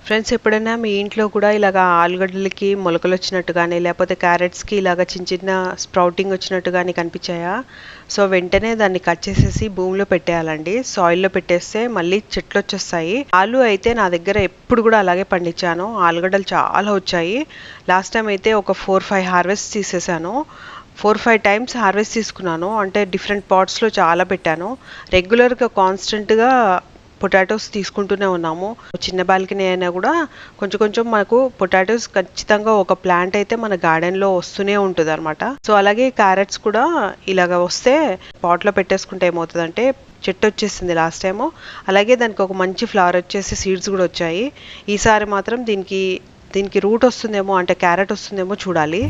Friends, ఎప్పుడైనా మీ ఇంట్లో కూడా ఇలాగ ఆలుగడ్డలకి మొలకలు వచ్చినట్టు కానీ లేకపోతే క్యారెట్స్కి ఇలాగ చిన్న చిన్న స్ప్రౌటింగ్ వచ్చినట్టు కానీ కనిపించాయా? సో వెంటనే దాన్ని కట్ చేసేసి భూమిలో పెట్టేయాలండి. సాయిల్లో పెట్టేస్తే మళ్ళీ చెట్లు వచ్చేస్తాయి. ఆలు అయితే నా దగ్గర ఎప్పుడు కూడా అలాగే పండించాను. ఆలుగడ్డలు చాలా వచ్చాయి. లాస్ట్ టైం అయితే ఒక 4-5 హార్వెస్ట్ తీసేసాను. 4-5 టైమ్స్ హార్వెస్ట్ తీసుకున్నాను. అంటే డిఫరెంట్ పాట్స్లో చాలా పెట్టాను. రెగ్యులర్గా కాన్స్టెంట్గా పొటాటోస్ తీసుకుంటూనే ఉన్నాము. చిన్న బాల్కనీ అయినా కూడా కొంచెం కొంచెం మనకు పొటాటోస్ ఖచ్చితంగా ఒక ప్లాంట్ అయితే మన గార్డెన్లో వస్తూనే ఉంటుంది అనమాట. సో అలాగే క్యారెట్స్ కూడా ఇలాగ వస్తే పాట్లో పెట్టేసుకుంటే ఏమవుతుందంటే చెట్టు వచ్చేసింది లాస్ట్ టైము. అలాగే దానికి ఒక మంచి ఫ్లవర్ వచ్చేసి సీడ్స్ కూడా వచ్చాయి. ఈసారి మాత్రం దీనికి రూట్ వస్తుందేమో, అంటే క్యారెట్ వస్తుందేమో చూడాలి.